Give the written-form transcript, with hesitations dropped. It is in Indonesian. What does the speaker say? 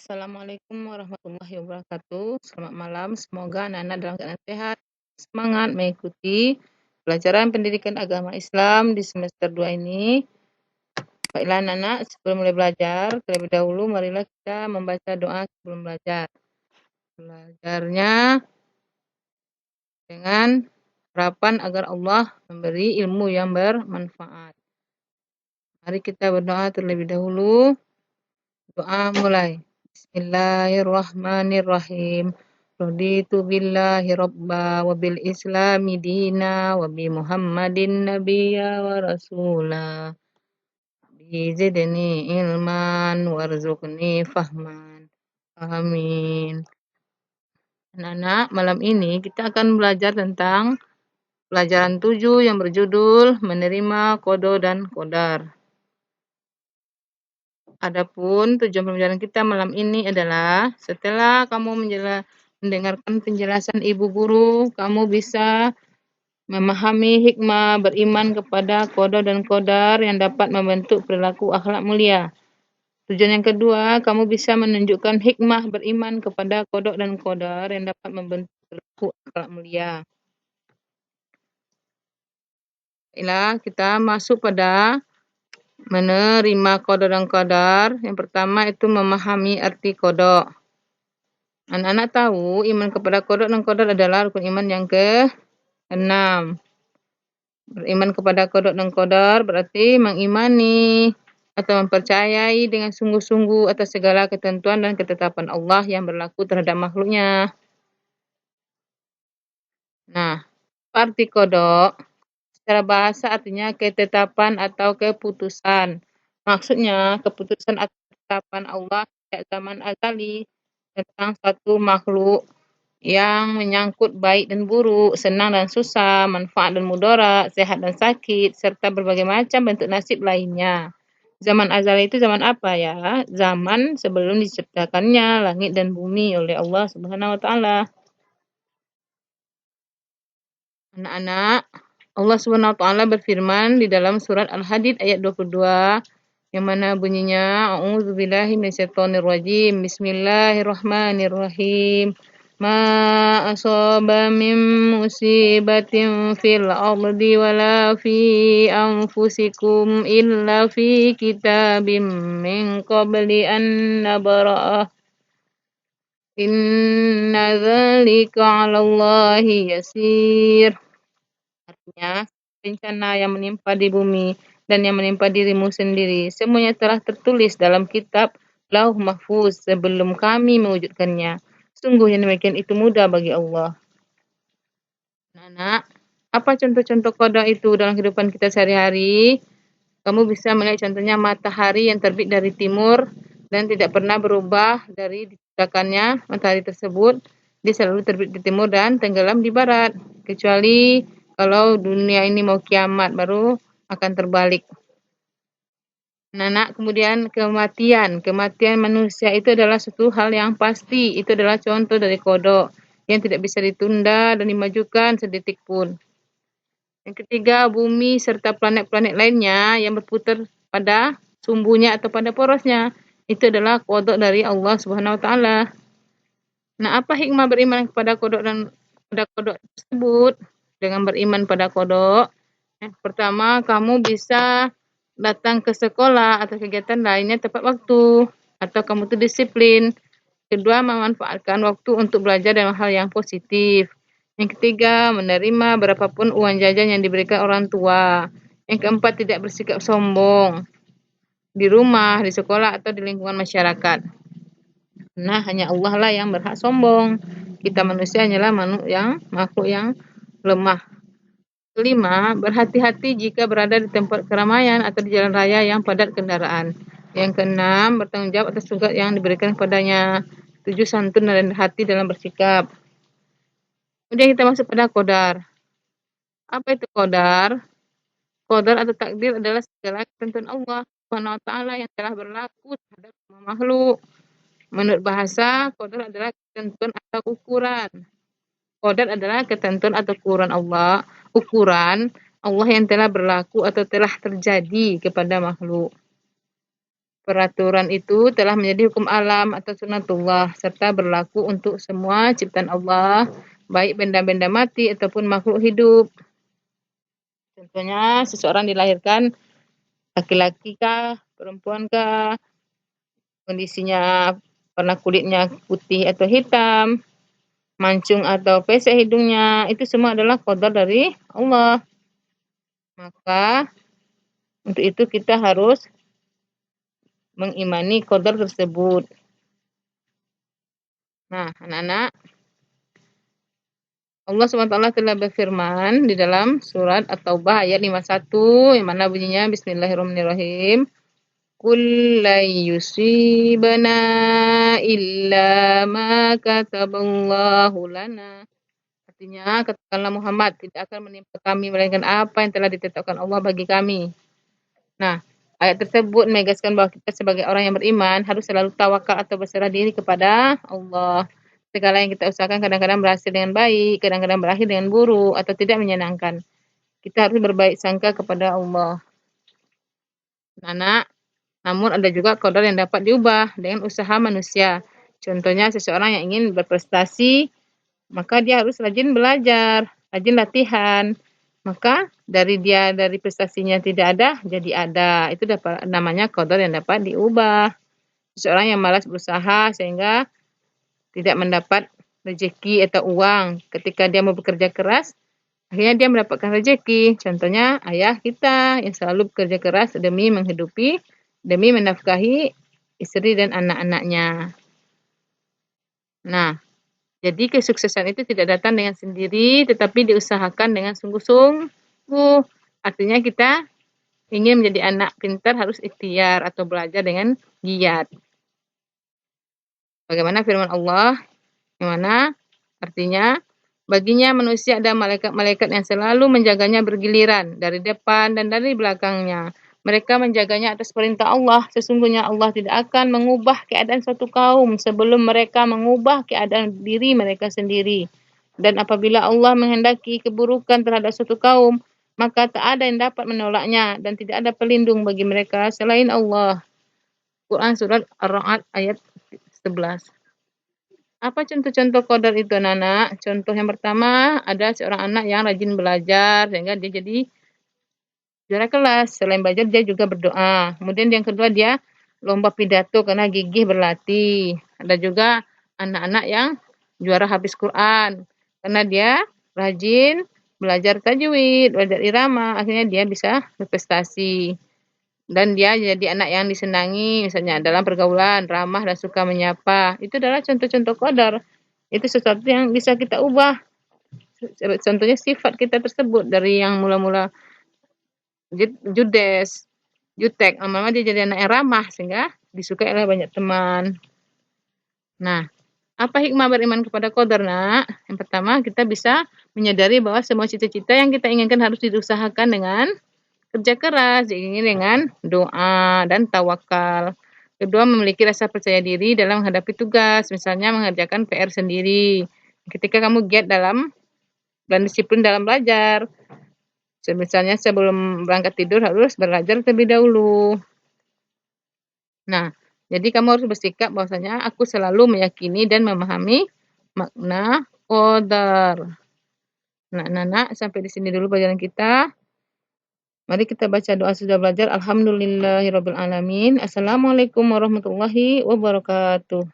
Assalamualaikum warahmatullahi wabarakatuh. Selamat malam, semoga anak-anak dalam keadaan sehat, semangat mengikuti pelajaran pendidikan agama Islam di semester 2 ini. Baiklah anak-anak, sebelum mulai belajar, terlebih dahulu marilah kita membaca doa sebelum belajar. Belajarnya dengan harapan agar Allah memberi ilmu yang bermanfaat. Mari kita berdoa terlebih dahulu. Doa mulai. Bismillahirrahmanirrahim. Raditu billahi rabba wa bil islami dina wa bi muhammadin nabiyya wa rasula. Bizidni ilman warzuqni fahman. Amin. Anak-anak, malam ini kita akan belajar tentang pelajaran 7 yang berjudul menerima kodo dan kodar. Adapun tujuan pembelajaran kita malam ini adalah setelah kamu mendengarkan penjelasan ibu guru, kamu bisa memahami hikmah beriman kepada qada dan qadar yang dapat membentuk perilaku akhlak mulia. Tujuan yang kedua, kamu bisa menunjukkan hikmah beriman kepada qada dan qadar yang dapat membentuk perilaku akhlak mulia. Baiklah, kita masuk pada menerima qada dan qadar. Yang pertama itu memahami arti qada. Anak-anak tahu iman kepada qada dan qadar adalah rukun iman yang ke-6. Beriman kepada qada dan qadar berarti mengimani atau mempercayai dengan sungguh-sungguh atas segala ketentuan dan ketetapan Allah yang berlaku terhadap makhluknya. Nah, arti qada secara bahasa artinya ketetapan atau keputusan. Maksudnya, keputusan atau ketetapan Allah sejak zaman azali tentang suatu makhluk yang menyangkut baik dan buruk, senang dan susah, manfaat dan mudarat, sehat dan sakit, serta berbagai macam bentuk nasib lainnya. Zaman azali itu zaman apa ya? Zaman sebelum diciptakannya langit dan bumi oleh Allah Subhanahu wa taala. Anak-anak, Allah Subhanahu wa taala berfirman di dalam surat Al-Hadid ayat 22 yang mana bunyinya A'udzubillahi minasyaitonirrajim. Bismillahirrahmanirrahim. Ma asaba min musibatin fil ardi wala fi anfusikum illa fi kitabim min qabli an nabra'ah. Inna dzalika 'alallahi yasir. Artinya, bencana yang menimpa di bumi dan yang menimpa dirimu sendiri, semuanya telah tertulis dalam kitab Lauh Mahfuz sebelum kami mewujudkannya. Sungguh yang demikian itu mudah bagi Allah. Anak, apa contoh-contoh qada itu dalam kehidupan kita sehari-hari? Kamu bisa melihat contohnya matahari yang terbit dari timur dan tidak pernah berubah dari diciptakannya matahari tersebut. Dia selalu terbit di timur dan tenggelam di barat. Kecuali kalau dunia ini mau kiamat baru akan terbalik. Anak, kemudian kematian. Kematian manusia itu adalah suatu hal yang pasti. Itu adalah contoh dari qada yang tidak bisa ditunda dan dimajukan sedetik pun. Yang ketiga, bumi serta planet-planet lainnya yang berputar pada sumbunya atau pada porosnya. Itu adalah qada dari Allah Subhanahu wa taala. Nah, apa hikmah beriman kepada qada dan pada qada tersebut? Dengan beriman pada qada, yang pertama kamu bisa datang ke sekolah atau kegiatan lainnya tepat waktu atau kamu tuh disiplin. Kedua, memanfaatkan waktu untuk belajar dengan hal yang positif. Yang ketiga, menerima berapapun uang jajan yang diberikan orang tua. Yang keempat, tidak bersikap sombong di rumah, di sekolah, atau di lingkungan masyarakat. Nah, hanya Allah lah yang berhak sombong. Kita manusia hanyalah makhluk yang lemah. Kelima, berhati-hati jika berada di tempat keramaian atau di jalan raya yang padat kendaraan. Yang keenam, bertanggung jawab atas tugas yang diberikan kepadanya. 7, santun dan hati dalam bersikap. Kemudian kita masuk pada qadar. Apa itu qadar? Qadar atau takdir adalah segala ketentuan Allah Subhanahu wa taala yang telah berlaku terhadap semua makhluk. Menurut bahasa, qadar adalah ketentuan atau ukuran. Qadar adalah ketentuan atau ukuran Allah yang telah berlaku atau telah terjadi kepada makhluk. Peraturan itu telah menjadi hukum alam atau sunatullah serta berlaku untuk semua ciptaan Allah, baik benda-benda mati ataupun makhluk hidup. Contohnya seseorang dilahirkan laki-laki kah, perempuan kah, kondisinya warna kulitnya putih atau hitam, mancung atau pesek hidungnya, itu semua adalah qadar dari Allah. Maka untuk itu kita harus mengimani qadar tersebut. Nah, anak-anak, Allah SWT telah berfirman di dalam surat At-Taubah ayat 51 yang mana bunyinya Bismillahirrahmanirrahim. Qul la yusibana illa ma kataballahu lana. Artinya, katakanlah Muhammad, tidak akan menimpa kami melainkan apa yang telah ditetapkan Allah bagi kami. Nah, ayat tersebut menegaskan bahwa kita sebagai orang yang beriman harus selalu tawakal atau berserah diri kepada Allah. Segala yang kita usahakan kadang-kadang berhasil dengan baik, kadang-kadang berakhir dengan buruk atau tidak menyenangkan. Kita harus berbaik sangka kepada Allah. Anak, namun ada juga qadar yang dapat diubah dengan usaha manusia. Contohnya seseorang yang ingin berprestasi, maka dia harus rajin belajar, rajin latihan. Maka dari prestasinya tidak ada, jadi ada. Itu namanya qadar yang dapat diubah. Seseorang yang malas berusaha sehingga tidak mendapat rezeki atau uang. Ketika dia mau bekerja keras, akhirnya dia mendapatkan rezeki. Contohnya ayah kita yang selalu bekerja keras demi menghidupi, demi menafkahi istri dan anak-anaknya. Nah, jadi kesuksesan itu tidak datang dengan sendiri, tetapi diusahakan dengan sungguh-sungguh. Artinya kita ingin menjadi anak pintar harus ikhtiar atau belajar dengan giat. Bagaimana firman Allah? Yang mana artinya baginya manusia ada malaikat-malaikat yang selalu menjaganya bergiliran dari depan dan dari belakangnya. Mereka menjaganya atas perintah Allah. Sesungguhnya Allah tidak akan mengubah keadaan suatu kaum sebelum mereka mengubah keadaan diri mereka sendiri. Dan apabila Allah menghendaki keburukan terhadap suatu kaum, maka tak ada yang dapat menolaknya dan tidak ada pelindung bagi mereka selain Allah. Quran Surat Ar-Ra'd ayat 11. Apa contoh-contoh qadar itu, anak-anak? Contoh yang pertama, ada seorang anak yang rajin belajar sehingga dia jadi juara kelas. Selain belajar, dia juga berdoa. Kemudian yang kedua, dia lomba pidato karena gigih berlatih. Ada juga anak-anak yang juara habis Quran karena dia rajin belajar tajwid, belajar irama, akhirnya dia bisa berprestasi. Dan dia jadi anak yang disenangi, misalnya dalam pergaulan, ramah dan suka menyapa. Itu adalah contoh-contoh qadar. Itu sesuatu yang bisa kita ubah. Contohnya sifat kita tersebut dari yang mula-mula judes, jutek, lama-lama dia jadi anak yang ramah sehingga disukai oleh banyak teman. Nah, apa hikmah beriman kepada qadar, nak? Yang pertama, kita bisa menyadari bahwa semua cita-cita yang kita inginkan harus diusahakan dengan kerja keras, diiringi dengan doa dan tawakal. Kedua, memiliki rasa percaya diri dalam menghadapi tugas, misalnya mengerjakan PR sendiri. Ketika kamu giat dalam dan disiplin dalam belajar, misalnya sebelum berangkat tidur harus belajar terlebih dahulu. Nah, jadi kamu harus bersikap bahwasanya aku selalu meyakini dan memahami makna qadar. Nah, anak-anak, sampai di sini dulu pelajaran kita. Mari kita baca doa sudah belajar. Alhamdulillahirabbil alamin. Assalamualaikum warahmatullahi wabarakatuh.